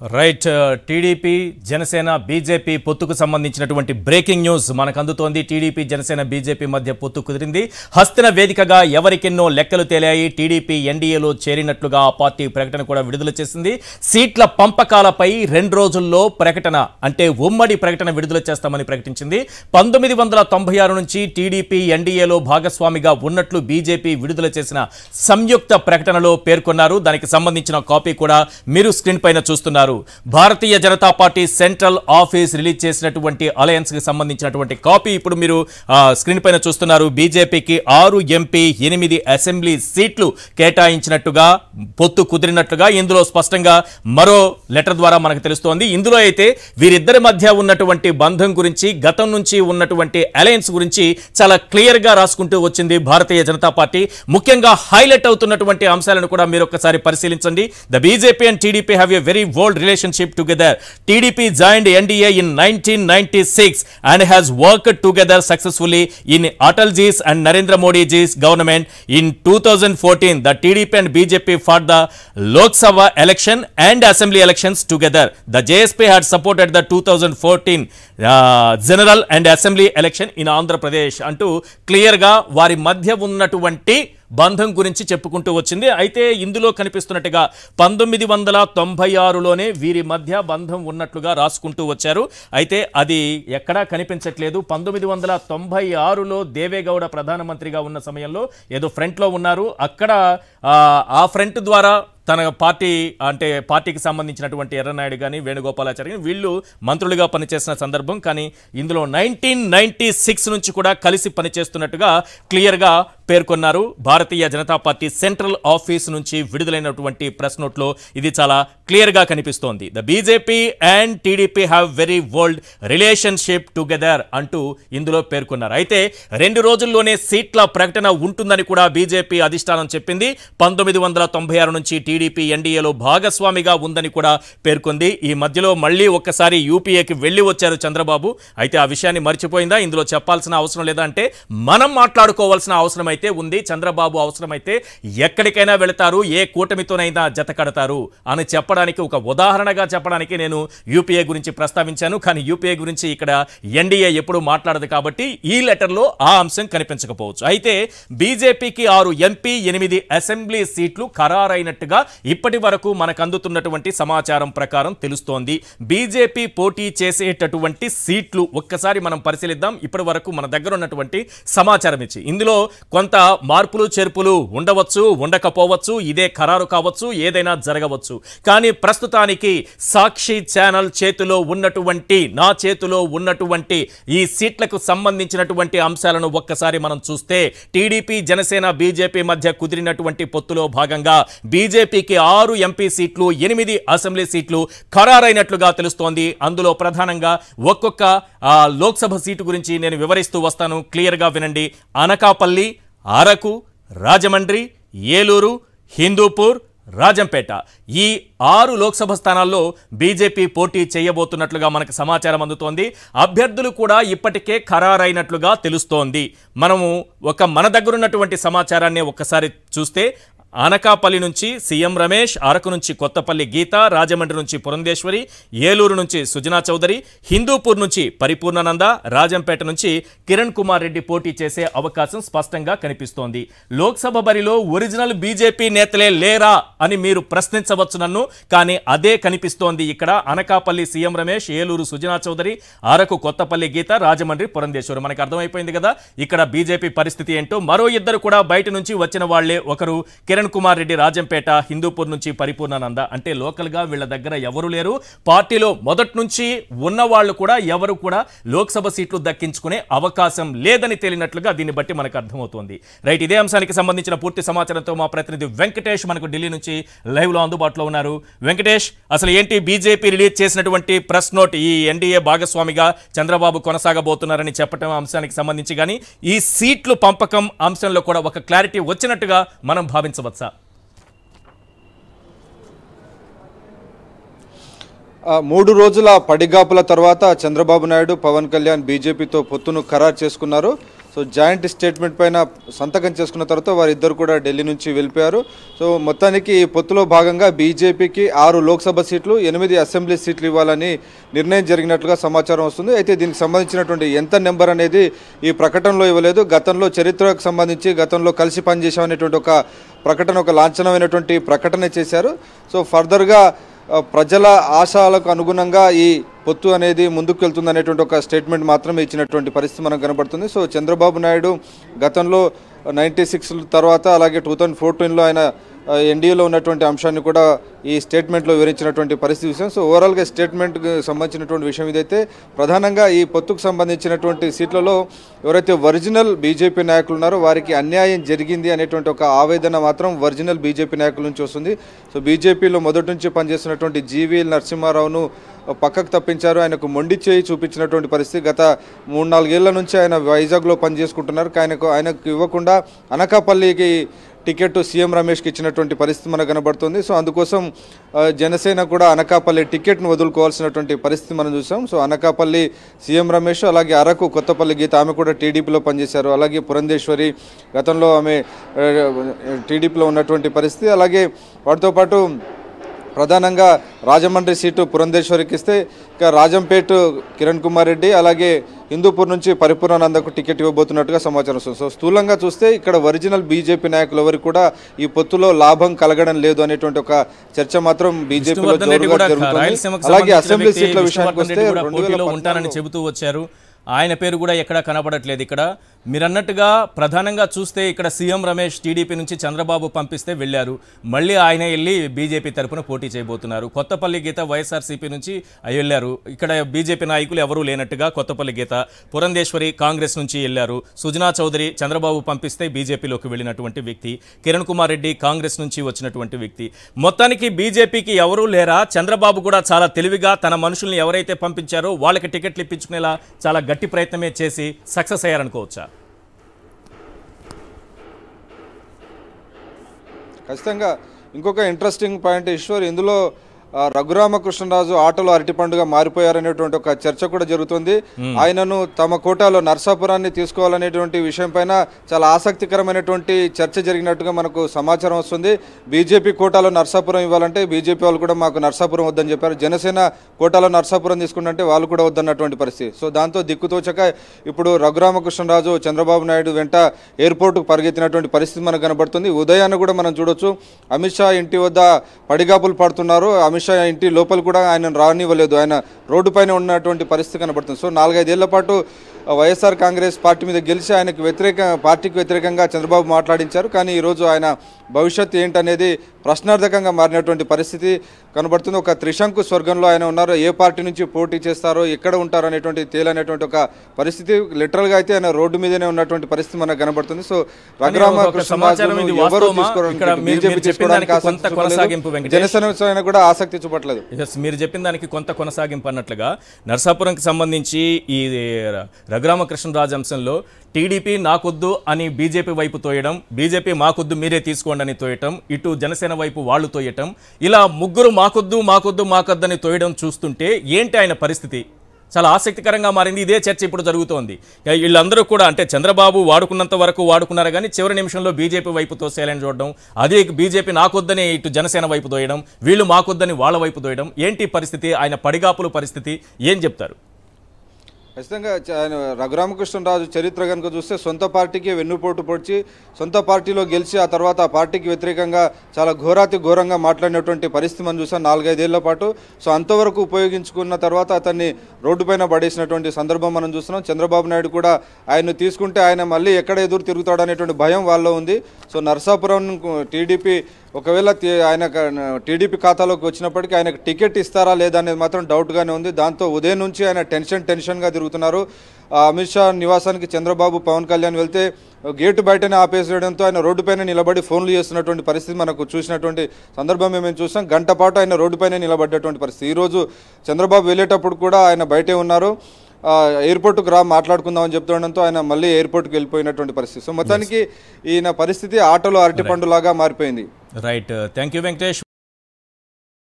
Right TDP Janasena BJP పొత్తుకు సంబంధించినటువంటి breaking news మనకు అందుతోంది. టీడీపీ జనసేన బీజేపీ మధ్య పొత్తు కుదిరింది. హస్తిన వేదికగా ఎవరికెన్నో లెక్కలు తేలాయి. టీడీపీ ఎన్డీఏలో చేరినట్లుగా ఆ పార్టీ ప్రకటన కూడా విడుదల చేసింది. సీట్ల పంపకాలపై 2 రోజుల్లో ప్రకటన అంటే ఉమ్మడి ప్రకటన విడుదల చేస్తామని ప్రకటించింది. 1996 నుంచి టీడీపీ ఎన్డీఏలో భాగస్వామిగా ఉన్నట్లు బీజేపీ విడుదల చేసిన సంయుక్త ప్రకటనలో పేర్కొన్నారు. దానికి సంబంధించిన కాపీ కూడా మీరు స్క్రీన్ పైన చూస్తున్నారు. Bharatiya Janata party central office release చేసినటువంటి అలయన్స్ కి సంబంధించినటువంటి కాపీ ఇప్పుడు మీరు స్క్రీన్ పైన చూస్తున్నారు. బీజేపీకి 6 ఎంపీ 8 అసెంబ్లీ సీట్లు కేటాయించినట్టుగా పొత్తు కుదిరినట్లుగా ఇందులో స్పష్టంగా మరో లెటర్ ద్వారా మనకు తెలుస్తోంది. ఇందులో అయితే వీరిద్దరి మధ్య ఉన్నటువంటి బంధం గురించి, గతం నుంచి ఉన్నటువంటి అలయన్స్ గురించి చాలా క్లియర్ గా రాసుకుంటూ వచ్చింది భారతీయ జనతా పార్టీ. ముఖ్యంగా హైలైట్ అవుతున్నటువంటి అంశాలను కూడా మీరు ఒక్కసారి పరిశీలించండి. The BJP and TDP have a very old relationship together. TDP joined NDA in 1996 and has worked together successfully in Atalji's and Narendra Modi's government. In 2014, the TDP and BJP fought the Lok Sabha election and assembly elections together. The JSP had supported the 2014 general and assembly election in Andhra Pradesh. అంటూ clear గా వారి మధ్య ఉన్నటువంటి బంధం గురించి చెప్పుకుంటూ వచ్చింది. అయితే ఇందులో కనిపిస్తున్నట్టుగా 1996లోనే వీరి మధ్య బంధం ఉన్నట్లుగా రాసుకుంటూ వచ్చారు. అయితే అది ఎక్కడా కనిపించట్లేదు. 1996లో దేవేగౌడ ప్రధానమంత్రిగా ఉన్న సమయంలో ఏదో ఫ్రంట్లో ఉన్నారు. అక్కడ ఆ ఫ్రంట్ ద్వారా తన పార్టీ అంటే పార్టీకి సంబంధించినటువంటి ఎర్రనాయుడు కానీ వేణుగోపాలాచారి కానీ వీళ్ళు మంత్రులుగా పనిచేసిన సందర్భం. కానీ ఇందులో 1996 నుంచి కూడా కలిసి పనిచేస్తున్నట్టుగా క్లియర్గా పేర్కొన్నారు. భారతీయ జనతా పార్టీ సెంట్రల్ ఆఫీస్ నుంచి విడుదలైనటువంటి ప్రెస్ నోట్లో ఇది చాలా క్లియర్గా కనిపిస్తోంది. The BJP and TDP have very old relationship together అంటూ ఇందులో పేర్కొన్నారు. అయితే 2 రోజుల్లోనే సీట్ల ప్రకటన ఉంటుందని కూడా బీజేపీ అధిష్టానం చెప్పింది. 1996 నుంచి టీడీపీ ఎన్డీఏలో భాగస్వామిగా ఉందని కూడా పేర్కొంది. ఈ మధ్యలో మళ్ళీ ఒక్కసారి యూపీఏకి వెళ్ళి వచ్చారు చంద్రబాబు. అయితే ఆ విషయాన్ని మర్చిపోయిందా? ఇందులో చెప్పాల్సిన అవసరం లేదా అంటే మనం మాట్లాడుకోవాల్సిన అవసరం అయితే ఉంది. చంద్రబాబు అవసరమైతే ఎక్కడికైనా వెళతారు, ఏ కూటమితోనైనా జత కడతారు అని చెప్పడానికి ఒక ఉదాహరణగా చెప్పడానికి నేను యూపీఏ గురించి ప్రస్తావించాను. కానీ యూపీఏ గురించి ఇక్కడ ఎన్డీఏ ఎప్పుడు మాట్లాడదు కాబట్టి ఈ లెటర్లో ఆ అంశం కనిపించకపోవచ్చు. అయితే బీజేపీకి 6 ఎంపీ 8 అసెంబ్లీ సీట్లు ఖరారైనట్టుగా ఇప్పటి వరకు మనకు అందుతున్నటువంటి సమాచారం ప్రకారం తెలుస్తోంది. బీజేపీ పోటీ చేసేటటువంటి సీట్లు ఒక్కసారి మనం పరిశీలిద్దాం. ఇప్పటి వరకు మన దగ్గర ఉన్నటువంటి సమాచారం ఇచ్చి ఇందులో కొంత మార్పులు చేర్పులు ఉండవచ్చు, ఉండకపోవచ్చు, ఇదే ఖరారు కావచ్చు, ఏదైనా జరగవచ్చు. కానీ ప్రస్తుతానికి సాక్షి ఛానల్ చేతిలో ఉన్నటువంటి, నా చేతిలో ఉన్నటువంటి ఈ సీట్లకు సంబంధించినటువంటి అంశాలను ఒక్కసారి మనం చూస్తే టీడీపీ జనసేన బీజేపీ మధ్య కుదిరినటువంటి పొత్తులో భాగంగా బీజేపీకి 6 ఎంపీ సీట్లు 8 అసెంబ్లీ సీట్లు ఖరారైనట్లుగా తెలుస్తోంది. అందులో ప్రధానంగా ఒక్కొక్క లోక్సభ సీటు గురించి నేను వివరిస్తూ వస్తాను. క్లియర్గా వినండి. అనకాపల్లి, అరకు, రాజమండ్రి, ఏలూరు, హిందూపూర్, రాజంపేట ఈ 6 లోక్సభ స్థానాల్లో బీజేపీ పోటీ చేయబోతున్నట్లుగా మనకు సమాచారం అందుతోంది. అభ్యర్థులు కూడా ఇప్పటికే ఖరారైనట్లుగా తెలుస్తోంది. మనము మన దగ్గర ఉన్నటువంటి సమాచారాన్ని ఒక్కసారి చూస్తే అనకాపల్లి నుంచి సీఎం రమేష్, అరకు నుంచి కొత్తపల్లి గీత, రాజమండ్రి నుంచి పురంధేశ్వరి, ఏలూరు నుంచి సుజనా చౌదరి, హిందూపూర్ నుంచి పరిపూర్ణానంద, రాజంపేట నుంచి కిరణ్ కుమార్ రెడ్డి పోటీ చేసే అవకాశం స్పష్టంగా కనిపిస్తోంది. లోక్సభ బరిలో ఒరిజినల్ బీజేపీ నేతలే లేరా అని మీరు ప్రశ్నించవచ్చు నన్ను. కానీ అదే కనిపిస్తోంది ఇక్కడ. అనకాపల్లి సీఎం రమేష్, ఏలూరు సుజనా చౌదరి, అరకు కొత్తపల్లి గీత, రాజమండ్రి పురంధేశ్వరి. మనకు అర్థమైపోయింది కదా ఇక్కడ బీజేపీ పరిస్థితి ఏంటో. మరో ఇద్దరు కూడా బయట నుంచి వచ్చిన వాళ్లే. ఒకరు కిరణ్ కుమార్ రెడ్డి రాజంపేట, హిందూపూర్ నుంచి పరిపూర్ణానంద. అంటే లోకల్ గా వీళ్ళ దగ్గర ఎవరు లేరు. పార్టీలో మొదటి నుంచి ఉన్న వాళ్ళు కూడా ఎవరు కూడా లోక్సభ సీట్లు దక్కించుకునే అవకాశం లేదని తేలినట్లుగా దీన్ని బట్టి మనకు అర్థమవుతోంది. రైట్, ఇదే అంశానికి సంబంధించిన పూర్తి సమాచారంతో మా ప్రతినిధి వెంకటేష్ మనకు ఢిల్లీ నుంచి లైవ్ లో అందుబాటులో ఉన్నారు. వెంకటేష్, అసలు ఏంటి బీజేపీ రిలీజ్ చేసినటువంటి ప్రెస్ నోట్? ఈ ఎన్డీఏ భాగస్వామిగా చంద్రబాబు కొనసాగబోతున్నారని చెప్పడం అంశానికి సంబంధించి కానీ ఈ సీట్లు పంపకం అంశంలో కూడా ఒక క్లారిటీ వచ్చినట్టుగా మనం భావించవచ్చు. 3 రోజుల పడిగాపుల తర్వాత చంద్రబాబు నాయుడు, పవన్ కళ్యాణ్ బీజేపీతో పొత్తును ఖరారు చేసుకున్నారు. సో జాయింట్ స్టేట్మెంట్ పైన సంతకం చేసుకున్న తర్వాత వారిద్దరు కూడా ఢిల్లీ నుంచి వెళ్ళిపోయారు. సో మొత్తానికి ఈ పొత్తులో భాగంగా బీజేపీకి 6 లోక్సభ సీట్లు 8 అసెంబ్లీ సీట్లు ఇవ్వాలని నిర్ణయం జరిగినట్లుగా సమాచారం వస్తుంది. అయితే దీనికి సంబంధించినటువంటి ఎంత నెంబర్ అనేది ఈ ప్రకటనలో ఇవ్వలేదు. గతంలో చరిత్రకు సంబంధించి గతంలో కలిసి పనిచేసామనేటువంటి ఒక ప్రకటన, ఒక లాంఛనమైనటువంటి ప్రకటన చేశారు. సో ఫర్దర్గా ప్రజల ఆశలకు అనుగుణంగా ఈ పొత్తు అనేది ముందుకు వెళ్తుందనేటువంటి ఒక స్టేట్మెంట్ మాత్రమే ఇచ్చినటువంటి పరిస్థితి మనకు కనబడుతుంది. సో చంద్రబాబు నాయుడు గతంలో 96 తర్వాత అలాగే 2014లో ఆయన ఎన్డీఏలో ఉన్నటువంటి అంశాన్ని కూడా ఈ స్టేట్మెంట్లో వివరించినటువంటి పరిస్థితి విషయం. సో ఓవరాల్గా స్టేట్మెంట్కి సంబంధించినటువంటి విషయం ఇదైతే ప్రధానంగా ఈ పొత్తుకు సంబంధించినటువంటి సీట్లలో ఎవరైతే ఒరిజినల్ బీజేపీ నాయకులు ఉన్నారో వారికి అన్యాయం జరిగింది అనేటువంటి ఒక ఆవేదన మాత్రం ఒరిజినల్ బీజేపీ నాయకుల నుంచి వస్తుంది. సో బీజేపీలో మొదటి నుంచి పనిచేస్తున్నటువంటి జీవీఎల్ నరసింహారావును పక్కకు తప్పించారు. ఆయనకు మొండి చేయి చూపించినటువంటి పరిస్థితి. గత 3-4 ఏళ్ల నుంచి ఆయన వైజాగ్లో పనిచేసుకుంటున్నారు. ఆయనకు ఇవ్వకుండా అనకాపల్లికి టికెట్ సీఎం రమేష్కి ఇచ్చినటువంటి పరిస్థితి మనకు కనబడుతుంది. సో అందుకోసం జనసేన కూడా అనకాపల్లి టికెట్ను వదులుకోవాల్సినటువంటి పరిస్థితి మనం చూసాం. సో అనకాపల్లి సీఎం రమేష్, అలాగే అరకు కొత్తపల్లి గీత ఆమె కూడా టీడీపీలో పనిచేశారు. అలాగే పురంధేశ్వరి గతంలో ఆమె టీడీపీలో ఉన్నటువంటి పరిస్థితి. అలాగే వాటితో పాటు ప్రధానంగా రాజమండ్రి సీటు పురంధేశ్వరికి ఇస్తే ఇక రాజంపేట కిరణ్ కుమార్ రెడ్డి, అలాగే హిందూపూర్ నుంచి పరిపూర్ణానందకు టికెట్ ఇవ్వబోతున్నట్టుగా సమాచారం వస్తుంది. సో స్థూలంగా చూస్తే ఇక్కడ ఒరిజినల్ బీజేపీ నాయకులు ఎవరికి కూడా ఈ పొత్తులో లాభం కలగడం లేదు అనేటువంటి ఒక చర్చ మాత్రం బీజేపీలో జోరుగా జరుగుతుంది. అలాగే అసెంబ్లీ సీట్ల విషయానికి వస్తే 2014లో ఉంటానని చెబుతూ వచ్చారు. ఆయన పేరు కూడా ఎక్కడా కనబడట్లేదు. ఇక్కడ మీరన్నట్టుగా ప్రధానంగా చూస్తే ఇక్కడ సీఎం రమేష్ టీడీపీ నుంచి చంద్రబాబు పంపిస్తే వెళ్ళారు. మళ్ళీ ఆయన వెళ్ళి బీజేపీ తరఫున పోటీ చేయబోతున్నారు. కొత్తపల్లి గీత వైఎస్ఆర్సీపీ నుంచి వెళ్ళారు. ఇక్కడ బీజేపీ నాయకులు ఎవరూ లేనట్టుగా కొత్తపల్లి గీత, పురంధేశ్వరి కాంగ్రెస్ నుంచి వెళ్ళారు. సుజనా చౌదరి చంద్రబాబు పంపిస్తే బీజేపీలోకి వెళ్ళినటువంటి వ్యక్తి. కిరణ్ కుమార్ రెడ్డి కాంగ్రెస్ నుంచి వచ్చినటువంటి వ్యక్తి. మొత్తానికి బీజేపీకి ఎవరూ లేరా? చంద్రబాబు కూడా చాలా తెలివిగా తన మనుషుల్ని ఎవరైతే పంపించారో వాళ్ళకి టికెట్లు ఇప్పించుకునేలా చాలా గట్టి ప్రయత్నమే చేసి సక్సెస్ అయ్యారనుకోవచ్చా? ఖచ్చితంగా ఇంకొక ఇంట్రెస్టింగ్ పాయింట్ ఈశ్వర్, ఇందులో రఘురామకృష్ణరాజు ఆటలో అరటిపండుగా మారిపోయారనేటువంటి ఒక చర్చ కూడా జరుగుతుంది. ఆయనను తమ కోటాలో నర్సాపురాన్ని తీసుకోవాలనేటువంటి విషయం పైన చాలా ఆసక్తికరమైనటువంటి చర్చ జరిగినట్టుగా మనకు సమాచారం వస్తుంది. బీజేపీ కోటాలో నర్సాపురం ఇవ్వాలంటే బీజేపీ వాళ్ళు కూడా మాకు నర్సాపురం వద్దని చెప్పారు. జనసేన కోటాలో నర్సాపురం తీసుకుంటే వాళ్ళు కూడా వద్దన్నటువంటి పరిస్థితి. సో దాంతో దిక్కుతోచక ఇప్పుడు రఘురామకృష్ణరాజు చంద్రబాబు నాయుడు వెంట ఎయిర్పోర్టుకు పరిగెత్తినటువంటి పరిస్థితి మనకు కనబడుతుంది. ఉదయాన్ని కూడా మనం చూడొచ్చు, అమిత్ షా ఇంటి వద్ద పడిగాపులు పడుతున్నారు. అమిత్ షా ఇంటి లోపల కూడా ఆయన రానివ్వలేదు. ఆయన రోడ్డు పైన ఉన్నటువంటి పరిస్థితి కనబడుతుంది. సో 4-5 ఏళ్ల పాటు వైఎస్ఆర్ కాంగ్రెస్ పార్టీ మీద గెలిచి ఆయనకు పార్టీకి వ్యతిరేకంగా చంద్రబాబు మాట్లాడించారు. కానీ ఈరోజు ఆయన భవిష్యత్తు ఏంటనేది ప్రశ్నార్థకంగా మారినటువంటి పరిస్థితి కనబడుతుంది. ఒక త్రిశంకు స్వర్గంలో ఆయన ఉన్నారు. ఏ పార్టీ నుంచి పోటీ చేస్తారో, ఎక్కడ ఉంటారో అనేటువంటి తేలనేటువంటి ఒక పరిస్థితి. లిటరల్గా అయితే ఆయన రోడ్డు మీదనే ఉన్నటువంటి పరిస్థితి మనకు కనబడుతుంది. సో జనసేన కూడా ఆసక్తి చూపట్లేదు. మీరు చెప్పిన దానికి కొంత కొనసాగింపు అన్నట్లుగా నర్సాపురంకి సంబంధించి ఈ రఘురామకృష్ణరాజు అంశంలో టీడీపీ నాకొద్దు అని బీజేపీ వైపు తోయడం, బీజేపీ మాకొద్దు మీరే తీసుకోండి అని తోయటం, ఇటు జనసేన వైపు వాళ్ళు తోయటం, ఇలా ముగ్గురు మాకొద్దని తోయడం చూస్తుంటే ఏంటి ఆయన పరిస్థితి? చాలా ఆసక్తికరంగా మారింది. ఇదే చర్చ ఇప్పుడు జరుగుతోంది. వీళ్ళందరూ కూడా అంటే చంద్రబాబు వాడుకున్నంత వరకు వాడుకున్నారు, కానీ చివరి నిమిషంలో బీజేపీ వైపు తోసేయాలని చూడడం, అదే బీజేపీ నాకొద్దని ఇటు జనసేన వైపు తోయడం, వీళ్ళు మాకొద్దని వాళ్ళ వైపు తోయడం, ఏంటి పరిస్థితి? ఆయన పడిగాపుల పరిస్థితి ఏం చెప్తారు? ఖచ్చితంగా రఘురామకృష్ణరాజు చరిత్ర కనుక చూస్తే సొంత పార్టీకి వెన్నుపోటు పొడిచి సొంత పార్టీలో గెలిచి ఆ తర్వాత ఆ పార్టీకి వ్యతిరేకంగా చాలా ఘోరంగా మాట్లాడినటువంటి పరిస్థితి మనం చూసాం 4-5 ఏళ్ల పాటు. సో అంతవరకు ఉపయోగించుకున్న తర్వాత అతన్ని రోడ్డుపైన పడేసినటువంటి సందర్భం మనం చూస్తున్నాం. చంద్రబాబు నాయుడు కూడా ఆయన్ను తీసుకుంటే ఆయన మళ్ళీ ఎక్కడ ఎదురు తిరుగుతాడు అనేటువంటి భయం వాళ్ళలో ఉంది. సో నర్సాపురం టీడీపీ ఒకవేళ ఆయన టీడీపీ ఖాతాలోకి వచ్చినప్పటికీ ఆయనకు టికెట్ ఇస్తారా లేదా అనేది మాత్రం డౌట్గానే ఉంది. దాంతో ఉదయం నుంచి ఆయన టెన్షన్గా తిరుగుతున్నారు. అమిత్ షా నివాసానికి చంద్రబాబు, పవన్ కళ్యాణ్ వెళ్తే గేటు బయటనే ఆపేసేయడంతో ఆయన రోడ్డుపైన నిలబడి ఫోన్లు చేస్తున్నటువంటి పరిస్థితి మనకు చూసినటువంటి సందర్భం మేము చూసాం. గంట పాటు ఆయన రోడ్డుపైనే నిలబడ్డటువంటి పరిస్థితి. ఈరోజు చంద్రబాబు వెళ్ళేటప్పుడు కూడా ఆయన బయటే ఉన్నారు. ఎయిర్పోర్ట్కు మాట్లాడుకుందామని చెప్తుండడంతో ఆయన మళ్ళీ ఎయిర్పోర్ట్కి వెళ్ళిపోయినటువంటి పరిస్థితి. సో మొత్తానికి ఈయన పరిస్థితి ఆటలో అరటిపండులాగా మారిపోయింది. Right, thank you Venkatesh.